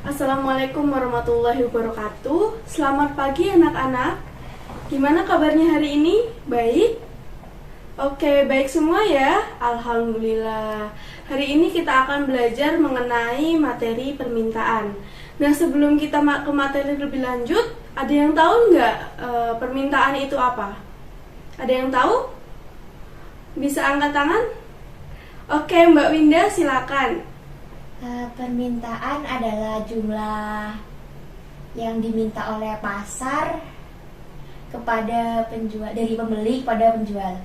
Assalamualaikum warahmatullahi wabarakatuh. Selamat pagi anak-anak. Gimana kabarnya hari ini? Baik? Oke, baik semua ya. Alhamdulillah. Hari ini kita akan belajar mengenai materi permintaan. Nah, sebelum kita ke materi lebih lanjut, ada yang tahu nggak permintaan itu apa? Ada yang tahu? Bisa angkat tangan? Oke, Mbak Winda silakan. Permintaan adalah jumlah yang diminta oleh pasar kepada penjual, dari pembeli kepada penjual.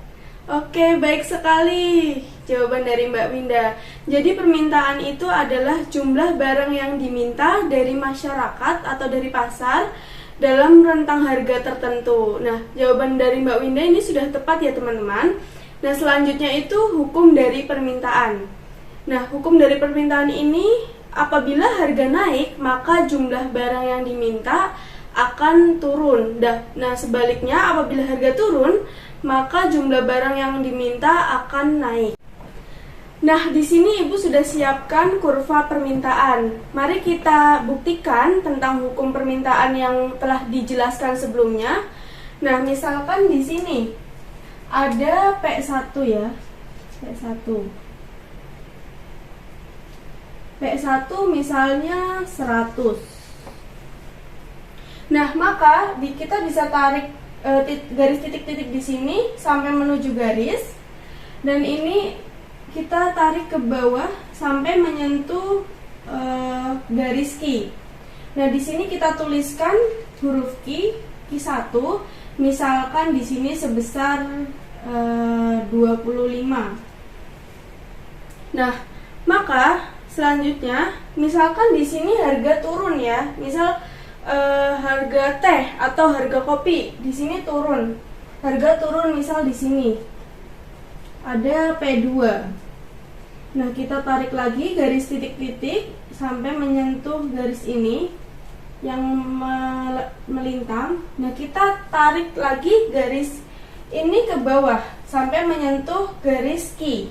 Oke, baik sekali jawaban dari Mbak Winda. Jadi permintaan itu adalah jumlah barang yang diminta dari masyarakat atau dari pasar dalam rentang harga tertentu. Nah, jawaban dari Mbak Winda ini sudah tepat ya teman-teman. Nah, selanjutnya itu hukum dari permintaan. Nah, hukum dari permintaan ini, apabila harga naik, maka jumlah barang yang diminta akan turun. Nah, sebaliknya apabila harga turun, maka jumlah barang yang diminta akan naik. Nah, di sini Ibu sudah siapkan kurva permintaan. Mari kita buktikan tentang hukum permintaan yang telah dijelaskan sebelumnya. Nah, misalkan di sini ada P1 ya. P1 misalnya 100. Nah, maka kita bisa tarik garis titik-titik di sini sampai menuju garis, dan ini kita tarik ke bawah sampai menyentuh garis Q. Nah, di sini kita tuliskan huruf Q1, misalkan di sini sebesar 25. Nah, maka selanjutnya, misalkan di sini harga turun ya, misal harga teh atau harga kopi di sini turun, harga turun misal di sini ada P2. Nah, kita tarik lagi garis titik-titik sampai menyentuh garis ini yang melintang. Nah, kita tarik lagi garis ini ke bawah sampai menyentuh garis Q.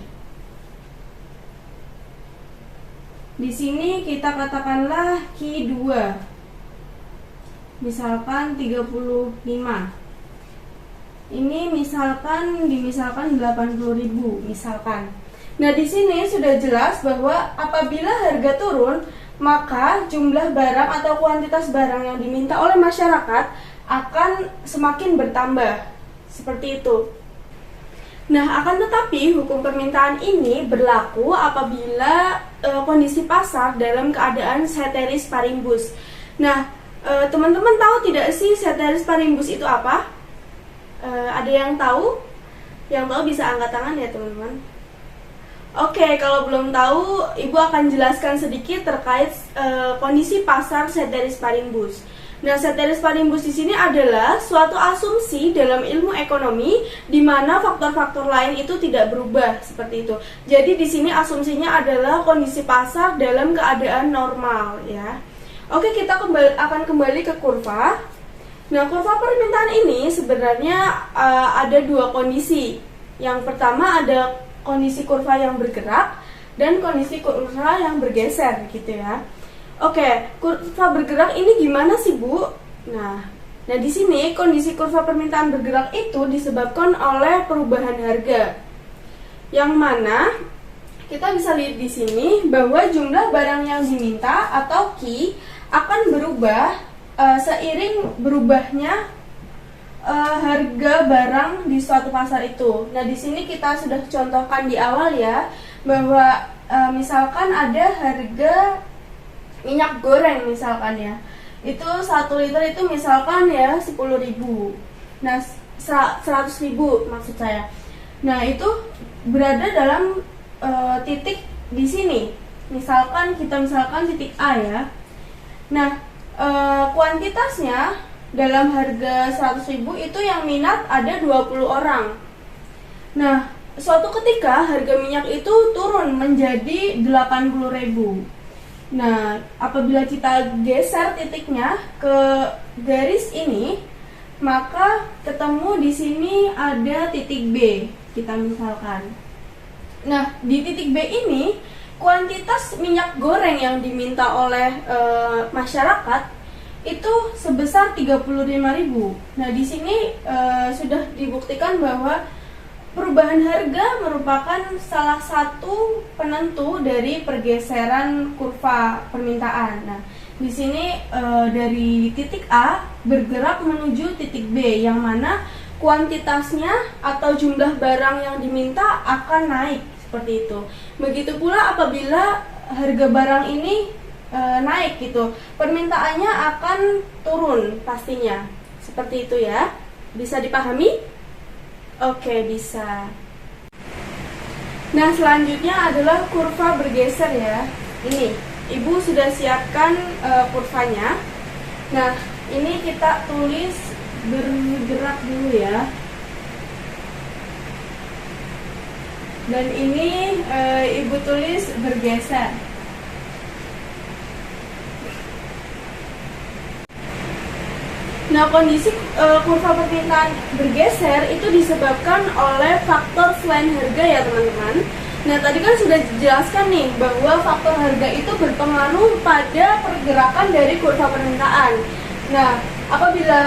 Di sini kita katakanlah Q2. Misalkan 35. Ini misalkan 80.000 misalkan. Nah, di sini sudah jelas bahwa apabila harga turun, maka jumlah barang atau kuantitas barang yang diminta oleh masyarakat akan semakin bertambah. Seperti itu. Nah, akan tetapi hukum permintaan ini berlaku apabila kondisi pasar dalam keadaan ceteris paribus. Nah, teman-teman tahu tidak sih ceteris paribus itu apa? Ada yang tahu? Yang tahu bisa angkat tangan ya teman-teman. Oke, kalau belum tahu, Ibu akan jelaskan sedikit terkait kondisi pasar ceteris paribus. Nah, ceteris paribus di sini adalah suatu asumsi dalam ilmu ekonomi di mana faktor-faktor lain itu tidak berubah seperti itu. Jadi di sini asumsinya adalah kondisi pasar dalam keadaan normal ya. Oke, kita akan kembali ke kurva. Nah, kurva permintaan ini sebenarnya ada dua kondisi. Yang pertama ada kondisi kurva yang bergerak dan kondisi kurva yang bergeser gitu ya. Oke, kurva bergerak ini gimana sih, Bu? Nah, di sini kondisi kurva permintaan bergerak itu disebabkan oleh perubahan harga. Yang mana kita bisa lihat di sini bahwa jumlah barang yang diminta atau Q akan berubah seiring berubahnya harga barang di suatu pasar itu. Nah, di sini kita sudah contohkan di awal ya, bahwa misalkan ada harga minyak goreng misalkan ya, itu 1 liter itu misalkan ya 10.000. Nah, 100.000 maksud saya. Nah, itu berada dalam titik di sini. Misalkan titik A ya. Nah, kuantitasnya dalam harga 100.000 itu yang minat ada 20 orang. Nah, suatu ketika harga minyak itu turun menjadi 80.000. Nah, apabila kita geser titiknya ke garis ini, maka ketemu di sini ada titik B, kita misalkan. Nah, di titik B ini kuantitas minyak goreng yang diminta oleh masyarakat itu sebesar 35.000. Nah, di sini sudah dibuktikan bahwa perubahan harga merupakan salah satu penentu dari pergeseran kurva permintaan. Nah, di sini dari titik A bergerak menuju titik B, yang mana kuantitasnya atau jumlah barang yang diminta akan naik seperti itu. Begitu pula apabila harga barang ini naik gitu, permintaannya akan turun pastinya. Seperti itu ya. Bisa dipahami? Oke, bisa. Nah, selanjutnya adalah kurva bergeser ya. Ini Ibu sudah siapkan kurvanya. Nah, ini kita tulis bergerak dulu ya. Dan ini Ibu tulis bergeser. Nah, kondisi kurva permintaan bergeser itu disebabkan oleh faktor selain harga ya teman-teman. Nah, tadi kan sudah dijelaskan nih bahwa faktor harga itu berpengaruh pada pergerakan dari kurva permintaan. Nah, apabila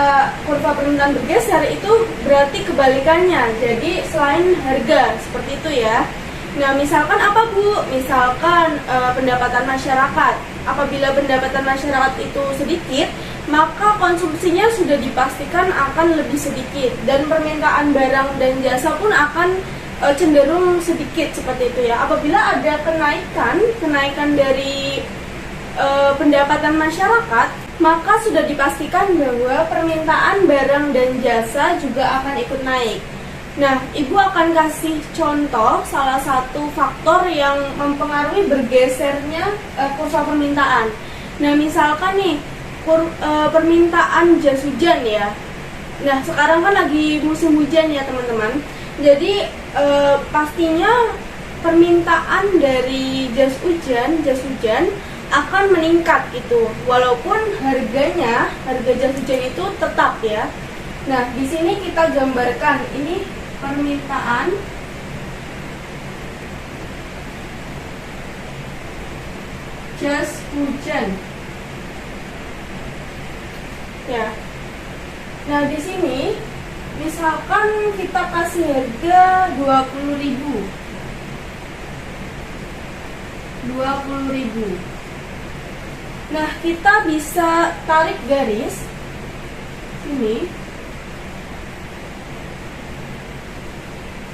kurva permintaan bergeser itu berarti kebalikannya. Jadi selain harga, seperti itu ya. Nah, misalkan apa Bu? Misalkan pendapatan masyarakat. Apabila pendapatan masyarakat itu sedikit, maka konsumsinya sudah dipastikan akan lebih sedikit, dan permintaan barang dan jasa pun akan cenderung sedikit seperti itu ya. Apabila ada kenaikan dari pendapatan masyarakat, maka sudah dipastikan bahwa permintaan barang dan jasa juga akan ikut naik. Nah, Ibu akan kasih contoh salah satu faktor yang mempengaruhi bergesernya kurva permintaan. Nah, misalkan nih permintaan jas hujan ya. Nah, sekarang kan lagi musim hujan ya teman-teman. Jadi pastinya permintaan dari jas hujan akan meningkat gitu. Walaupun harga jas hujan itu tetap ya. Nah, di sini kita gambarkan ini permintaan jas hujan. Ya. Nah, di sini misalkan kita kasih harga 20.000. Nah, kita bisa tarik garis ini.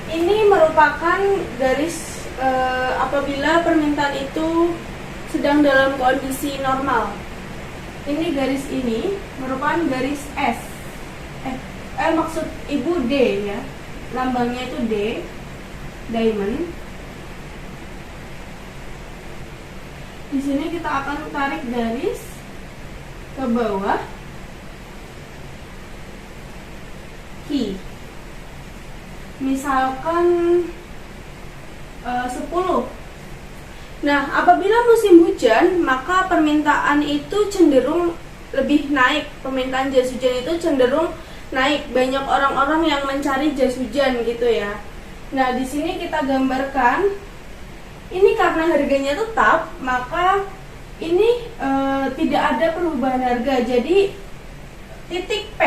Ini merupakan garis apabila permintaan itu sedang dalam kondisi normal. Ini garis ini merupakan garis S. Maksud Ibu D ya. Lambangnya itu D, diamond. Di sini kita akan tarik garis ke bawah. Key. Misalkan 10. Nah, apabila musim hujan, maka permintaan itu cenderung lebih naik. Permintaan jas hujan itu cenderung naik. Banyak orang-orang yang mencari jas hujan gitu ya. Nah, di sini kita gambarkan. Ini karena harganya tetap, maka ini tidak ada perubahan harga. Jadi titik P,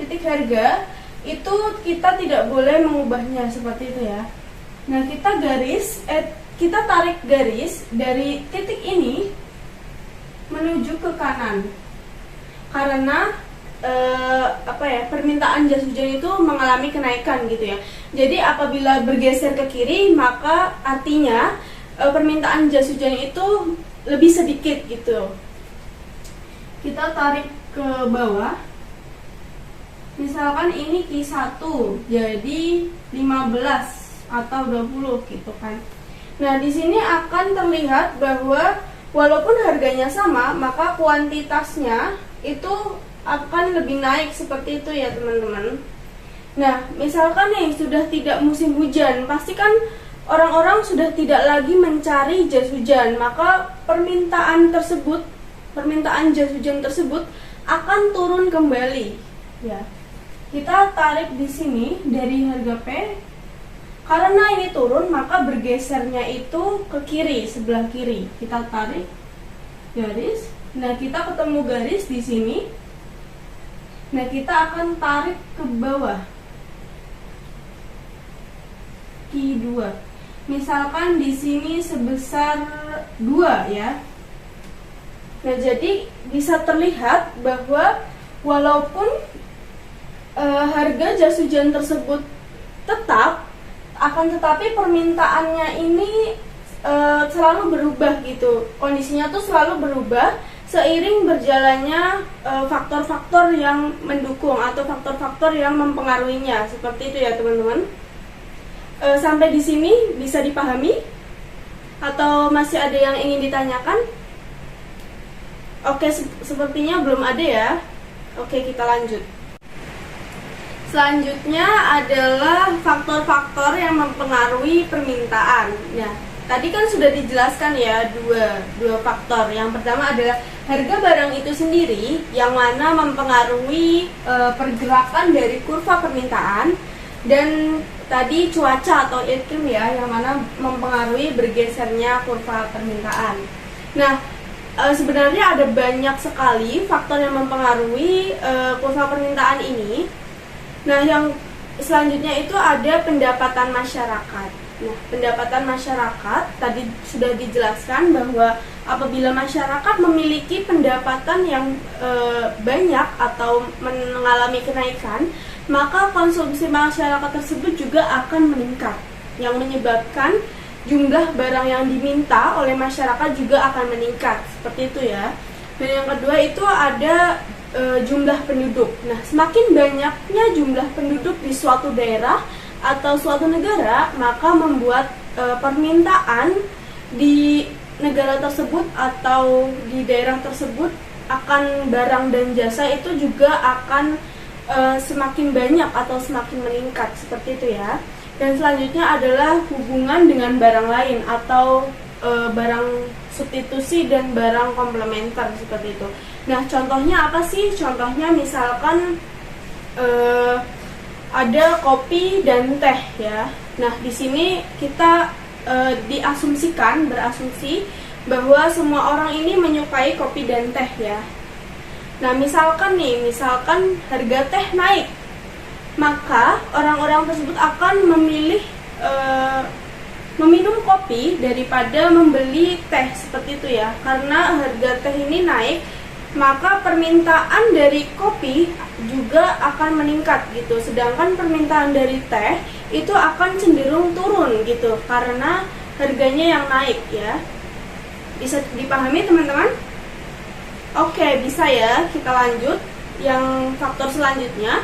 titik harga itu kita tidak boleh mengubahnya seperti itu ya. Nah, kita tarik garis dari titik ini menuju ke kanan. Karena permintaan jas hujan itu mengalami kenaikan gitu ya. Jadi apabila bergeser ke kiri, maka artinya permintaan jas hujan itu lebih sedikit gitu. Kita tarik ke bawah. Misalkan ini Q1 jadi 15 atau 20 gitu kan. Nah, di sini akan terlihat bahwa walaupun harganya sama, maka kuantitasnya itu akan lebih naik seperti itu ya teman-teman. Nah, misalkan nih sudah tidak musim hujan, pasti kan orang-orang sudah tidak lagi mencari jas hujan, maka permintaan jas hujan tersebut akan turun kembali ya. Kita tarik di sini dari harga P Karena ini turun, maka bergesernya itu ke kiri, sebelah kiri. Kita tarik garis. Nah, kita ketemu garis di sini. Nah, kita akan tarik ke bawah. Q2. Misalkan di sini sebesar 2 ya. Nah, jadi bisa terlihat bahwa walaupun harga jas hujan tersebut tetap, akan tetapi permintaannya ini selalu berubah gitu. Kondisinya tuh selalu berubah seiring berjalannya faktor-faktor yang mendukung atau faktor-faktor yang mempengaruhinya. Seperti itu ya teman-teman. Sampai di sini bisa dipahami? Atau masih ada yang ingin ditanyakan? Oke, sepertinya belum ada ya. Oke, kita lanjut. Selanjutnya adalah faktor-faktor yang mempengaruhi permintaan. Nah, tadi kan sudah dijelaskan ya dua faktor. Yang pertama adalah harga barang itu sendiri yang mana mempengaruhi pergerakan dari kurva permintaan, dan tadi cuaca atau iklim ya yang mana mempengaruhi bergesernya kurva permintaan. Nah, sebenarnya ada banyak sekali faktor yang mempengaruhi kurva permintaan ini. Nah, yang selanjutnya itu ada pendapatan masyarakat. Nah, pendapatan masyarakat tadi sudah dijelaskan bahwa apabila masyarakat memiliki pendapatan yang banyak atau mengalami kenaikan, maka konsumsi masyarakat tersebut juga akan meningkat, yang menyebabkan jumlah barang yang diminta oleh masyarakat juga akan meningkat. Seperti itu ya. Dan yang kedua itu ada jumlah penduduk. Nah, semakin banyaknya jumlah penduduk di suatu daerah atau suatu negara, maka membuat permintaan di negara tersebut atau di daerah tersebut akan barang dan jasa itu juga akan semakin banyak atau semakin meningkat. Seperti itu ya. Dan selanjutnya adalah hubungan dengan barang lain atau barang substitusi dan barang komplementer, seperti itu. Nah, contohnya apa sih? Contohnya misalkan ada kopi dan teh ya. Nah, di sini kita berasumsi bahwa semua orang ini menyukai kopi dan teh ya. Nah, misalkan harga teh naik, maka orang-orang tersebut akan memilih meminum kopi daripada membeli teh, seperti itu ya. Karena harga teh ini naik, maka permintaan dari kopi juga akan meningkat gitu. Sedangkan permintaan dari teh itu akan cenderung turun gitu karena harganya yang naik ya. Bisa dipahami teman-teman? Oke, bisa ya. Kita lanjut. Yang faktor selanjutnya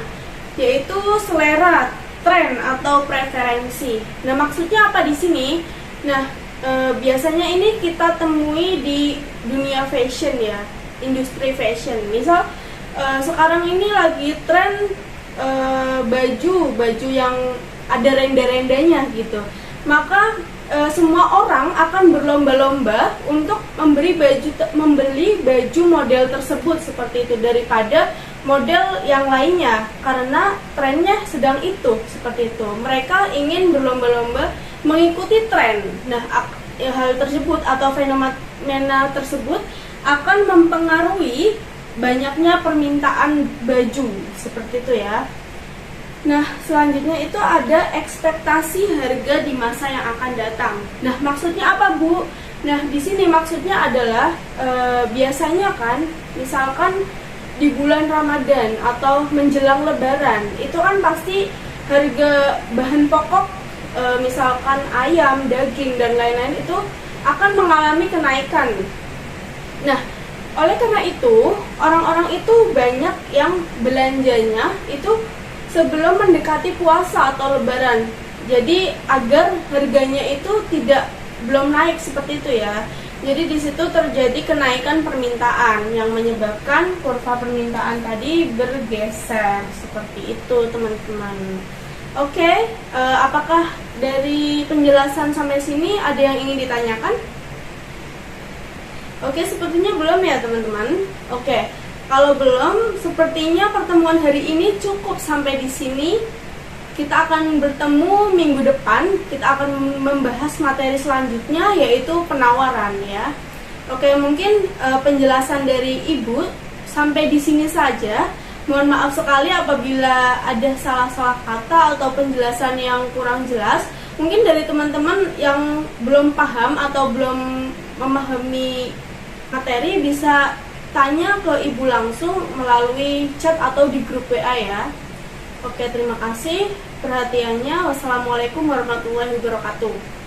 yaitu selera, tren atau preferensi. Nah, maksudnya apa di sini? Nah, biasanya ini kita temui di dunia fashion ya, industri fashion. Misal sekarang ini lagi tren baju yang ada renda-rendanya gitu. Maka semua orang akan berlomba-lomba untuk membeli baju model tersebut, seperti itu, daripada model yang lainnya, karena trennya sedang itu, seperti itu. Mereka ingin berlomba-lomba mengikuti tren. Nah, hal tersebut atau fenomena tersebut akan mempengaruhi banyaknya permintaan baju, seperti itu ya. Nah, selanjutnya itu ada ekspektasi harga di masa yang akan datang. Nah, maksudnya apa, Bu? Nah, di sini maksudnya adalah biasanya kan, misalkan di bulan Ramadan atau menjelang Lebaran, itu kan pasti harga bahan pokok, misalkan ayam, daging, dan lain-lain itu akan mengalami kenaikan. Nah, oleh karena itu, orang-orang itu banyak yang belanjanya itu sebelum mendekati puasa atau Lebaran. Jadi agar harganya itu belum naik, seperti itu ya. Jadi di situ terjadi kenaikan permintaan yang menyebabkan kurva permintaan tadi bergeser, seperti itu teman-teman. Oke, apakah dari penjelasan sampai sini ada yang ingin ditanyakan? Oke, sepertinya belum ya teman-teman. Oke, kalau belum, sepertinya pertemuan hari ini cukup sampai di sini. kita akan bertemu minggu depan. Kita akan membahas materi selanjutnya, yaitu penawaran ya. Oke, mungkin penjelasan dari Ibu sampai di sini saja. Mohon maaf sekali apabila ada salah-salah kata atau penjelasan yang kurang jelas. Mungkin dari teman-teman yang belum paham atau belum memahami materi bisa tanya ke Ibu langsung melalui chat atau di grup WA ya. Oke, terima kasih perhatiannya. Wassalamualaikum warahmatullahi wabarakatuh.